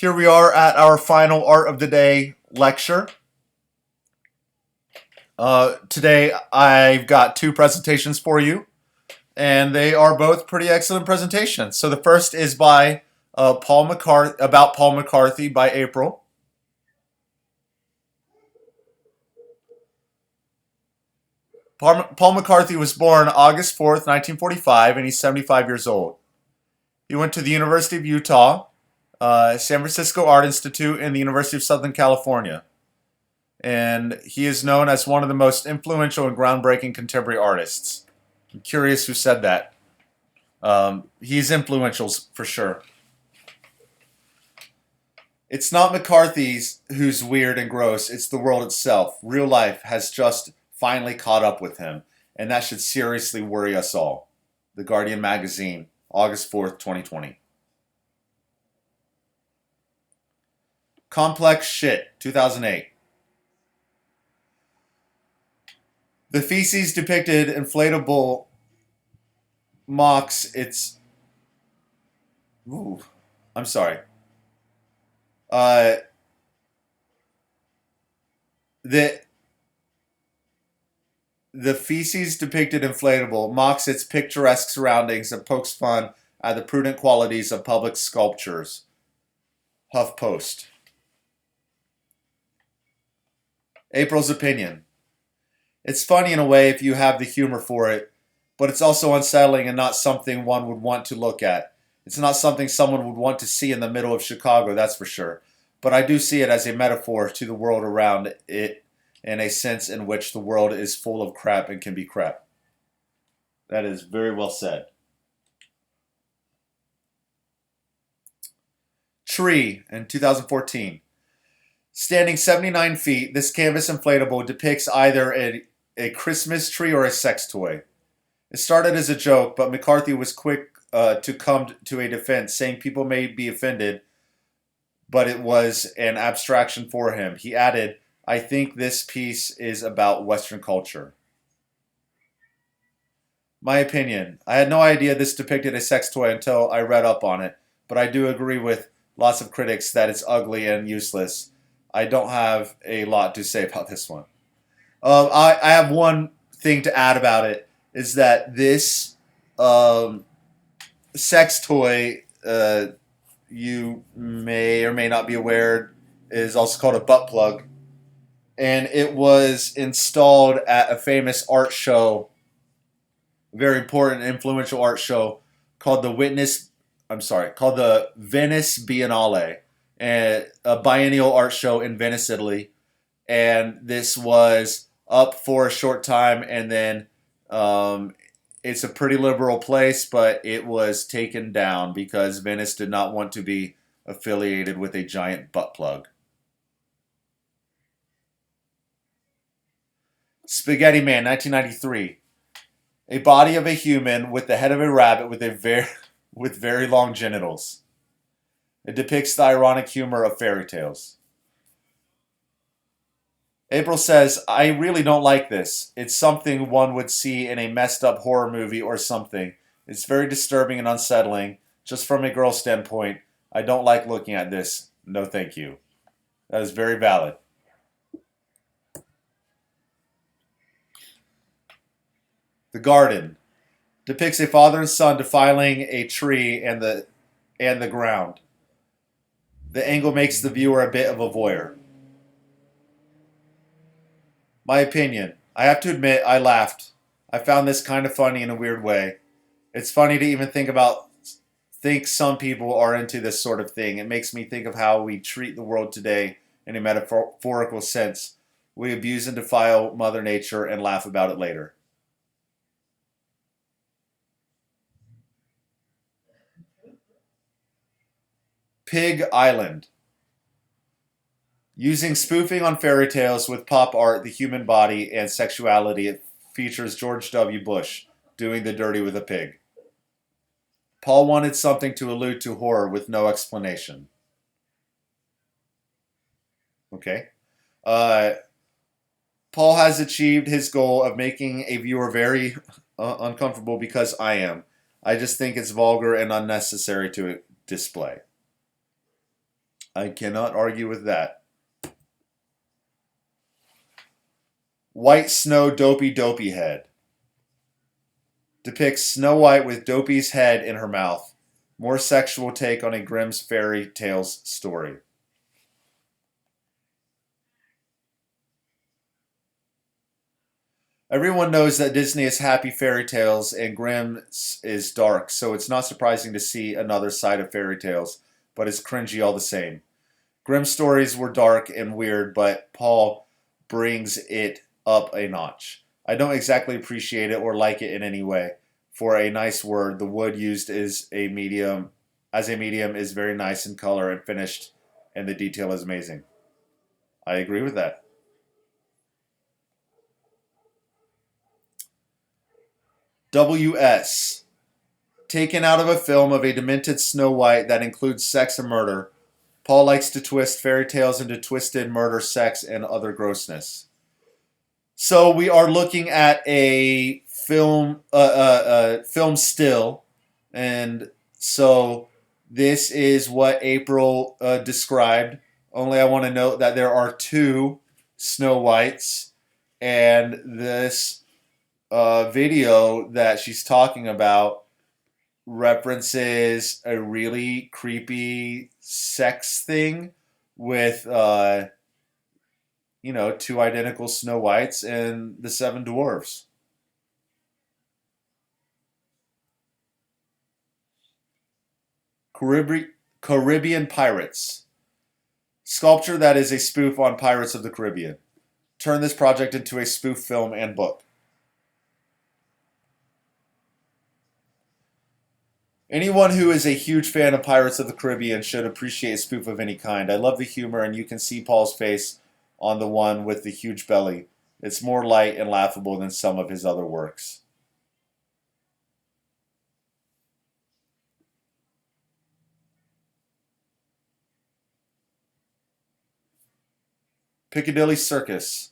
Here we are at our final Art of the Day lecture. Today I've got two presentations for you, and they are both pretty excellent presentations. So the first is by Paul McCarthy by April. Paul McCarthy was born August 4th, 1945, and he's 75 years old. He went to the University of Utah, San Francisco Art Institute, and the University of Southern California. And he is known as one of the most influential and groundbreaking contemporary artists. I'm curious who said that. He's influential for sure. It's not McCarthy's who's weird and gross, it's the world itself. Real life has just finally caught up with him, and that should seriously worry us all. The Guardian magazine, August 4th, 2020. Complex Shit, 2008. The feces depicted inflatable mocks its... Ooh, I'm sorry. The feces depicted inflatable mocks its picturesque surroundings and pokes fun at the prudent qualities of public sculptures. HuffPost. April's opinion. It's funny in a way if you have the humor for it, but it's also unsettling and not something one would want to look at. It's not something someone would want to see in the middle of Chicago, that's for sure. But I do see it as a metaphor to the world around it, in a sense in which the world is full of crap and can be crap. That is very well said. Tree in 2014. Standing 79 feet, this canvas inflatable depicts either a Christmas tree or a sex toy. It started as a joke, but McCarthy was quick to come to a defense, saying people may be offended, but it was an abstraction for him. He added, I think this piece is about Western culture. My opinion. I had no idea this depicted a sex toy until I read up on it, but I do agree with lots of critics that it's ugly and useless. I don't have a lot to say about this one. I have one thing to add about it, is that this sex toy, you may or may not be aware, is also called a butt plug. And it was installed at a famous art show, a very important, influential art show called the Venice Biennale, and a biennial art show in Venice, Italy. And this was up for a short time, and then it's a pretty liberal place, but it was taken down because Venice did not want to be affiliated with a giant butt plug. Spaghetti Man, 1993. A body of a human with the head of a rabbit with very long genitals. It depicts the ironic humor of fairy tales. April says, I really don't like this. It's something one would see in a messed up horror movie or something. It's very disturbing and unsettling. Just from a girl's standpoint, I don't like looking at this. No thank you. That is very valid. The Garden depicts a father and son defiling a tree and the ground. The angle makes the viewer a bit of a voyeur. My opinion. I have to admit, I laughed. I found this kind of funny in a weird way. It's funny to even think some people are into this sort of thing. It makes me think of how we treat the world today in a metaphorical sense. We abuse and defile Mother Nature and laugh about it later. Pig Island. Using spoofing on fairy tales with pop art, the human body, and sexuality, it features George W. Bush doing the dirty with a pig. Paul wanted something to allude to horror with no explanation. Okay. Paul has achieved his goal of making a viewer very uncomfortable because I am. I just think it's vulgar and unnecessary to display. I cannot argue with that. White Snow Dopey Dopey Head. Depicts Snow White with Dopey's head in her mouth. More sexual take on a Grimm's fairy tales story. Everyone knows that Disney is happy fairy tales and Grimm's is dark, so it's not surprising to see another side of fairy tales, but it's cringy all the same. Grimm's stories were dark and weird, but Paul brings it up a notch. I don't exactly appreciate it or like it in any way. For a nice word, the wood used as a medium is very nice in color and finished, and the detail is amazing. I agree with that. WS. Taken out of a film of a demented Snow White that includes sex and murder, Paul likes to twist fairy tales into twisted murder, sex, and other grossness. So we are looking at a film still, and so this is what April described. Only I want to note that there are two Snow Whites, and this video that she's talking about references a really creepy sex thing with two identical Snow Whites and the seven dwarves. Caribbean Pirates. Sculpture that is a spoof on Pirates of the Caribbean. Turn this project into a spoof film and book. Anyone who is a huge fan of Pirates of the Caribbean should appreciate a spoof of any kind. I love the humor, and you can see Paul's face on the one with the huge belly. It's more light and laughable than some of his other works. Piccadilly Circus.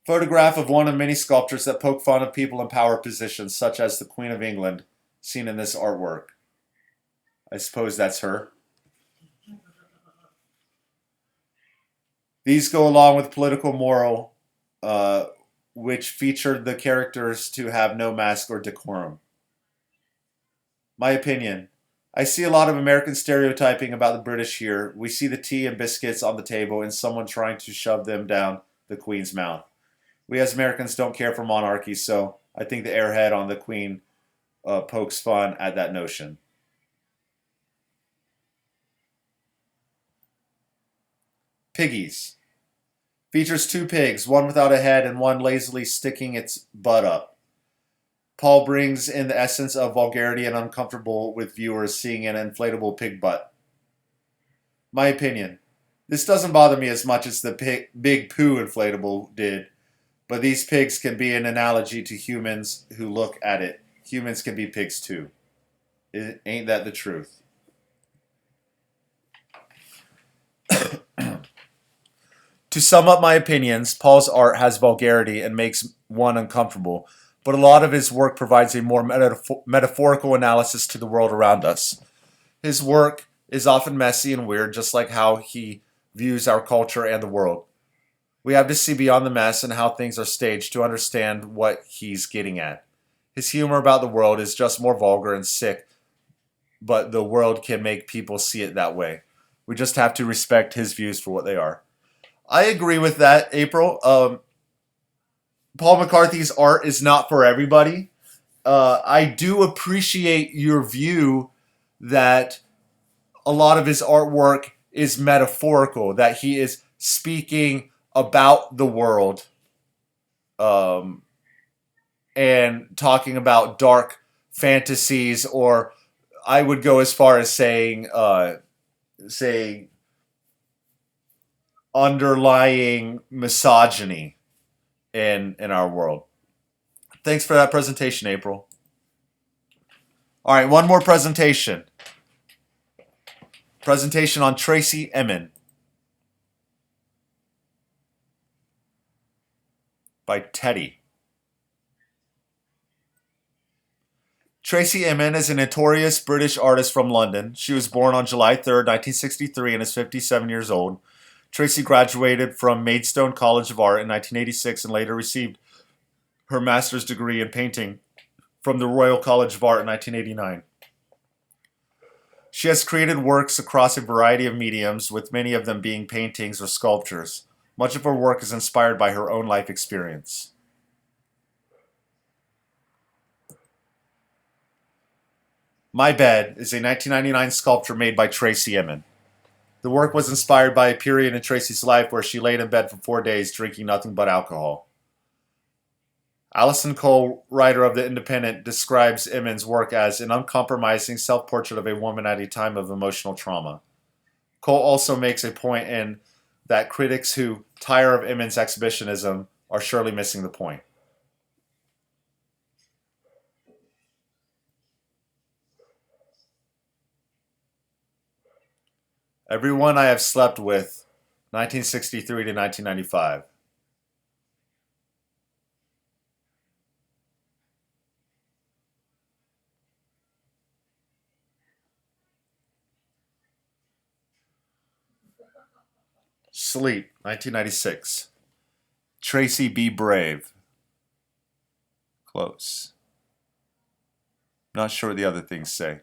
Photograph of one of many sculptures that poke fun of people in power positions, such as the Queen of England, seen in this artwork. I suppose that's her. These go along with political moral, which featured the characters to have no mask or decorum. My opinion. I see a lot of American stereotyping about the British here. We see the tea and biscuits on the table and someone trying to shove them down the Queen's mouth. We as Americans don't care for monarchy, so I think the airhead on the Queen pokes fun at that notion. Piggies. Features two pigs, one without a head and one lazily sticking its butt up. Paul brings in the essence of vulgarity and uncomfortable with viewers seeing an inflatable pig butt. My opinion. This doesn't bother me as much as the big poo inflatable did, but these pigs can be an analogy to humans who look at it. Humans can be pigs too. Ain't that the truth? To sum up my opinions, Paul's art has vulgarity and makes one uncomfortable, but a lot of his work provides a more metaphorical analysis to the world around us. His work is often messy and weird, just like how he views our culture and the world. We have to see beyond the mess and how things are staged to understand what he's getting at. His humor about the world is just more vulgar and sick, but the world can make people see it that way. We just have to respect his views for what they are. I agree with that, April. Paul McCarthy's art is not for everybody. I do appreciate your view that a lot of his artwork is metaphorical, that he is speaking about the world and talking about dark fantasies, or I would go as far as saying underlying misogyny in our world. Thanks for that presentation, April. All right, one more presentation. Presentation on Tracy Emin by Teddy. Tracy Emin is a notorious British artist from London. She was born on July 3rd, 1963 and is 57 years old. Tracy graduated from Maidstone College of Art in 1986 and later received her master's degree in painting from the Royal College of Art in 1989. She has created works across a variety of mediums, with many of them being paintings or sculptures. Much of her work is inspired by her own life experience. My Bed is a 1999 sculpture made by Tracy Emin. The work was inspired by a period in Tracy's life where she laid in bed for 4 days drinking nothing but alcohol. Alison Cole, writer of The Independent, describes Emin's work as an uncompromising self-portrait of a woman at a time of emotional trauma. Cole also makes a point in that critics who tire of Emin's exhibitionism are surely missing the point. Everyone I Have Slept With, 1963 to 1995. Sleep, 1996. Tracy Be Brave. Close. Not sure what the other things say.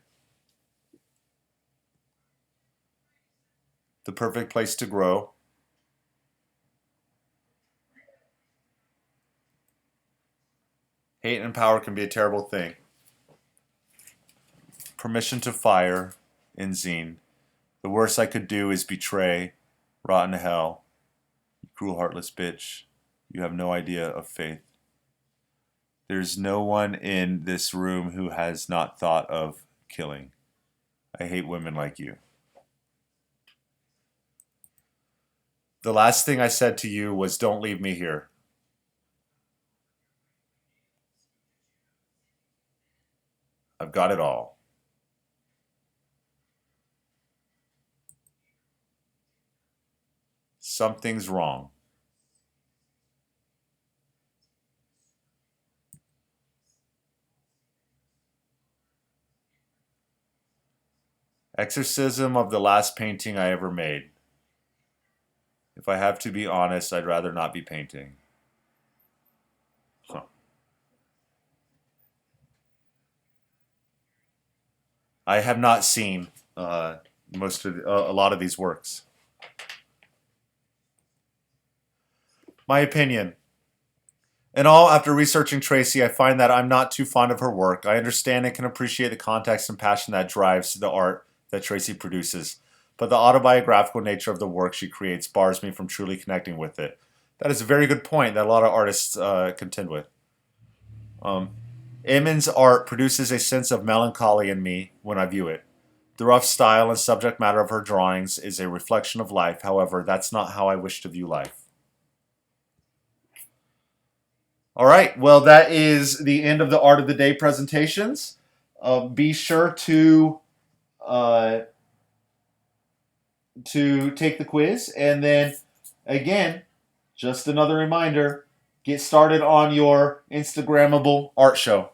The Perfect Place to Grow. Hate and power can be a terrible thing. Permission to Fire in Zine. The worst I could do is betray. Rotten hell. You cruel, heartless bitch. You have no idea of faith. There's no one in this room who has not thought of killing. I hate women like you. The last thing I said to you was, don't leave me here. I've got it all. Something's wrong. Exorcism of the last painting I ever made. If I have to be honest, I'd rather not be painting. Huh. I have not seen a lot of these works. My opinion. In all, after researching Tracy, I find that I'm not too fond of her work. I understand and can appreciate the context and passion that drives the art that Tracy produces, but the autobiographical nature of the work she creates bars me from truly connecting with it. That is a very good point that a lot of artists contend with. Emin's art produces a sense of melancholy in me when I view it. The rough style and subject matter of her drawings is a reflection of life. However, that's not how I wish to view life. All right, well, that is the end of the Art of the Day presentations. Be sure to take the quiz, and then, again, just another reminder, get started on your Instagrammable art show.